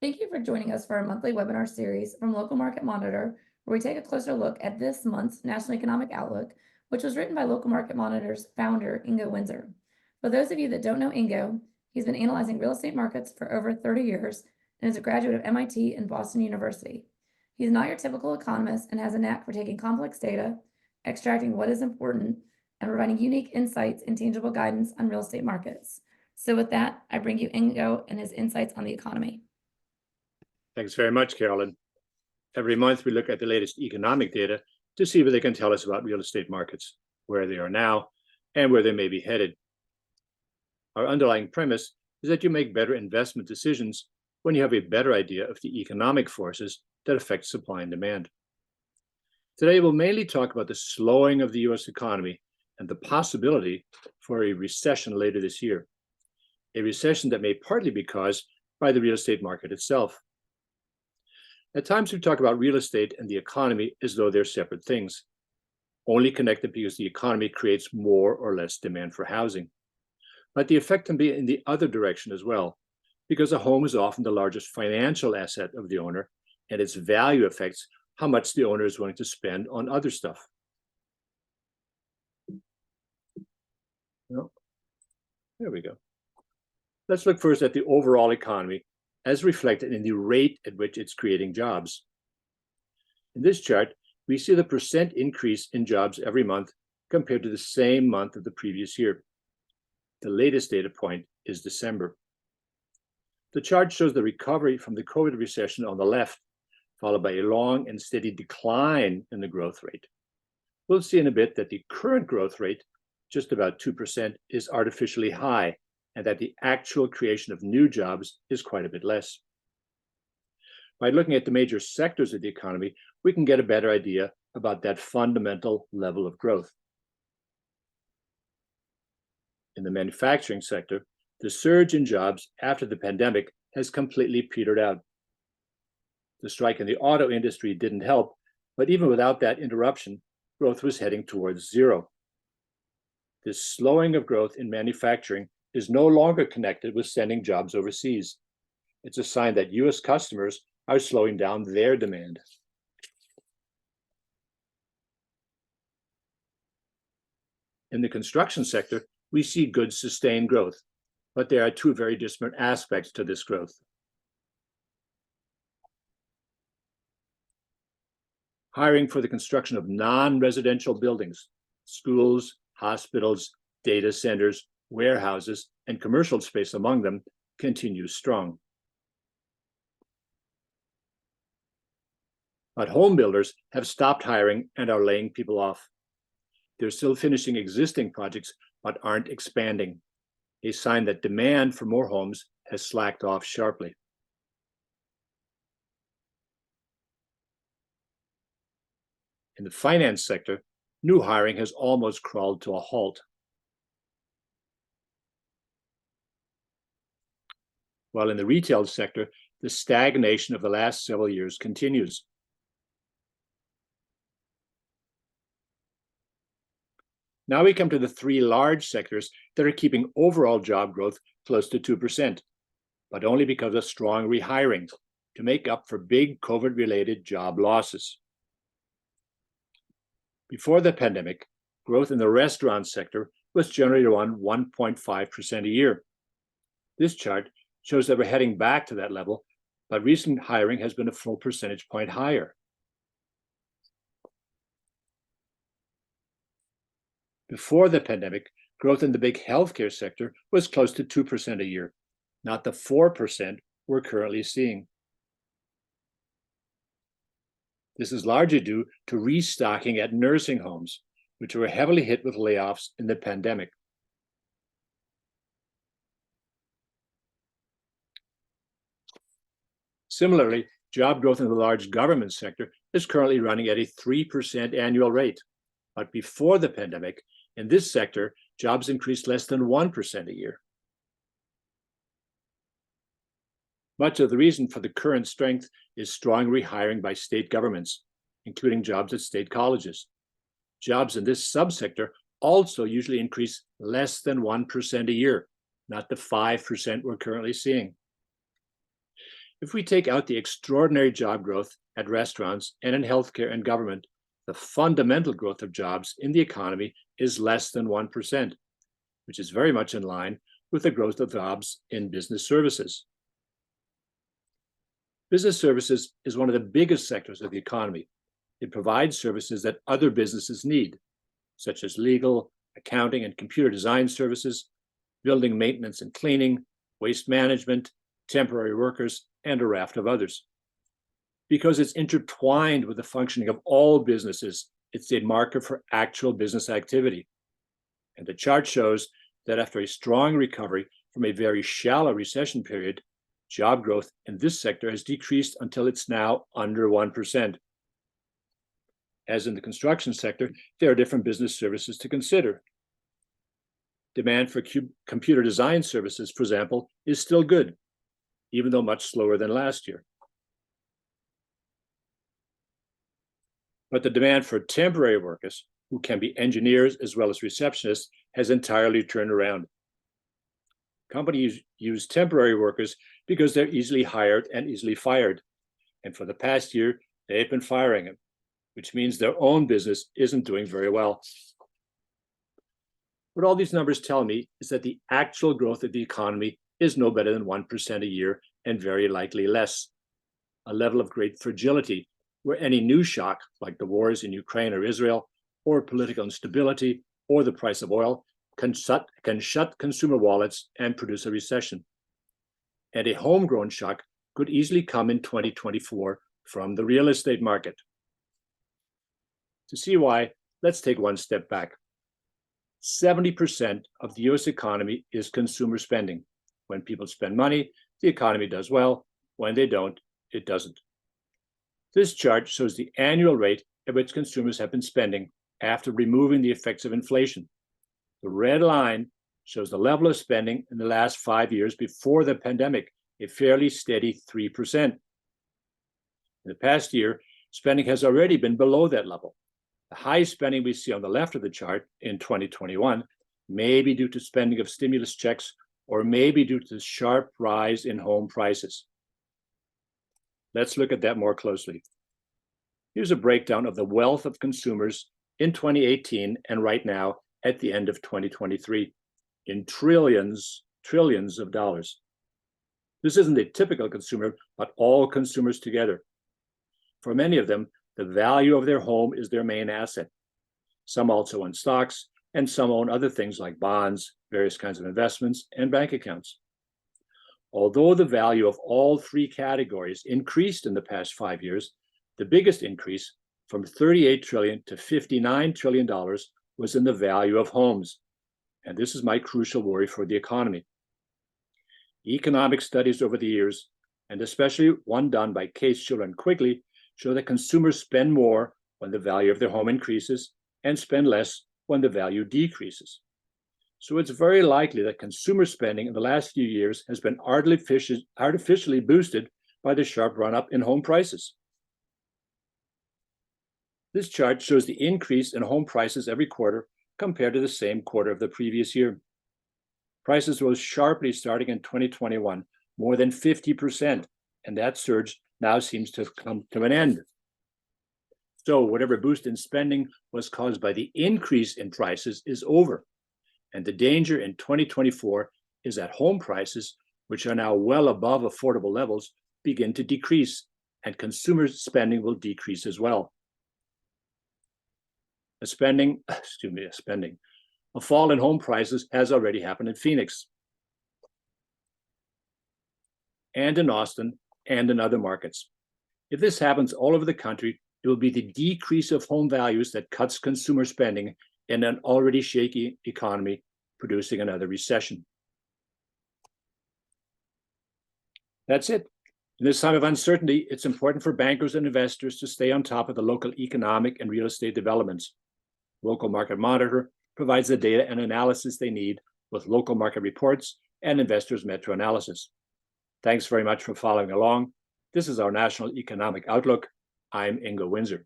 Thank you for joining us for our monthly webinar series from Local Market Monitor, where we take a closer look at this month's National Economic Outlook, which was written by Local Market Monitor's founder, Ingo Windsor. For those of you that don't know Ingo, he's been analyzing real estate markets for over 30 years and is a graduate of MIT and Boston University. He's not your typical economist and has a knack for taking complex data, extracting what is important, and providing unique insights and tangible guidance on real estate markets. So with that, I bring you Ingo and his insights on the economy. Thanks very much, Carolyn. Every month, we look at the latest economic data to see what they can tell us about real estate markets, where they are now, and where they may be headed. Our underlying premise is that you make better investment decisions when you have a better idea of the economic forces that affect supply and demand. Today, we'll mainly talk about the slowing of the US economy and the possibility for a recession later this year, a recession that may partly be caused by the real estate market itself. At times, we talk about real estate and the economy as though they're separate things, only connected because the economy creates more or less demand for housing. But the effect can be in the other direction as well, because a home is often the largest financial asset of the owner, and its value affects how much the owner is willing to spend on other stuff. Well, there we go. Let's look first at the overall economy as reflected in the rate at which it's creating jobs. In this chart, we see the percent increase in jobs every month compared to the same month of the previous year. The latest data point is December. The chart shows the recovery from the COVID recession on the left, followed by a long and steady decline in the growth rate. We'll see in a bit that the current growth rate, just about 2%, is artificially high, and that the actual creation of new jobs is quite a bit less. By looking at the major sectors of the economy, we can get a better idea about that fundamental level of growth. In the manufacturing sector, the surge in jobs after the pandemic has completely petered out. The strike in the auto industry didn't help, but even without that interruption, growth was heading towards zero. This slowing of growth in manufacturing is no longer connected with sending jobs overseas. It's a sign that US customers are slowing down their demand. In the construction sector, we see good sustained growth, but there are two very disparate aspects to this growth. Hiring for the construction of non-residential buildings, schools, hospitals, data centers, warehouses, and commercial space among them continues strong. But home builders have stopped hiring and are laying people off. They're still finishing existing projects, but aren't expanding, a sign that demand for more homes has slacked off sharply. In the finance sector, new hiring has almost crawled to a halt. While in the retail sector, the stagnation of the last several years continues. Now we come to the three large sectors that are keeping overall job growth close to 2%, but only because of strong rehiring to make up for big COVID-related job losses. Before the pandemic, growth in the restaurant sector was generally around 1.5% a year. This chart shows that we're heading back to that level, but recent hiring has been a full percentage point higher. Before the pandemic, growth in the big healthcare sector was close to 2% a year, not the 4% we're currently seeing. This is largely due to restocking at nursing homes, which were heavily hit with layoffs in the pandemic. Similarly, job growth in the large government sector is currently running at a 3% annual rate. But before the pandemic, in this sector, jobs increased less than 1% a year. Much of the reason for the current strength is strong rehiring by state governments, including jobs at state colleges. Jobs in this subsector also usually increase less than 1% a year, not the 5% we're currently seeing. If we take out the extraordinary job growth at restaurants and in healthcare and government, the fundamental growth of jobs in the economy is less than 1%, which is very much in line with the growth of jobs in business services. Business services is one of the biggest sectors of the economy. It provides services that other businesses need, such as legal, accounting, and computer design services, building maintenance and cleaning, waste management, temporary workers, and a raft of others. Because it's intertwined with the functioning of all businesses, it's a marker for actual business activity. And the chart shows that after a strong recovery from a very shallow recession period, job growth in this sector has decreased until it's now under 1%. As in the construction sector, there are different business services to consider. Demand for computer design services, for example, is still good, even though much slower than last year. But the demand for temporary workers, who can be engineers as well as receptionists, has entirely turned around. Companies use temporary workers because they're easily hired and easily fired. And for the past year, they've been firing them, which means their own business isn't doing very well. What all these numbers tell me is that the actual growth of the economy is no better than 1% a year, and very likely less, a level of great fragility where any new shock, like the wars in Ukraine or Israel, or political instability, or the price of oil, can shut consumer wallets and produce a recession. And a homegrown shock could easily come in 2024 from the real estate market. To see why, let's take one step back. 70% of the US economy is consumer spending. When people spend money, the economy does well. When they don't, it doesn't. This chart shows the annual rate at which consumers have been spending after removing the effects of inflation. The red line shows the level of spending in the last 5 years before the pandemic, a fairly steady 3%. In the past year, spending has already been below that level. The high spending we see on the left of the chart in 2021 may be due to spending of stimulus checks or maybe due to the sharp rise in home prices. Let's look at that more closely. Here's a breakdown of the wealth of consumers in 2018 and right now at the end of 2023 in trillions of dollars. This isn't a typical consumer, but all consumers together. For many of them, the value of their home is their main asset. Some also own stocks, and some own other things like bonds, various kinds of investments, and bank accounts. Although the value of all three categories increased in the past 5 years, the biggest increase, from $38 trillion to $59 trillion, was in the value of homes. And this is my crucial worry for the economy. Economic studies over the years, and especially one done by Case-Shiller and Quigley, show that consumers spend more when the value of their home increases and spend less when the value decreases. So it's very likely that consumer spending in the last few years has been artificially boosted by the sharp run-up in home prices. This chart shows the increase in home prices every quarter compared to the same quarter of the previous year. Prices rose sharply starting in 2021, more than 50%, and that surge now seems to have come to an end. So whatever boost in spending was caused by the increase in prices is over. And the danger in 2024 is that home prices, which are now well above affordable levels, begin to decrease, and consumer spending will decrease as well. A fall in home prices has already happened in Phoenix, and in Austin, and in other markets. If this happens all over the country, it will be the decrease of home values that cuts consumer spending in an already shaky economy, producing another recession. That's it. In this time of uncertainty, it's important for bankers and investors to stay on top of the local economic and real estate developments. Local Market Monitor provides the data and analysis they need with local market reports and investors' metro analysis. Thanks very much for following along. This is our National Economic Outlook. I'm Ingo Windsor.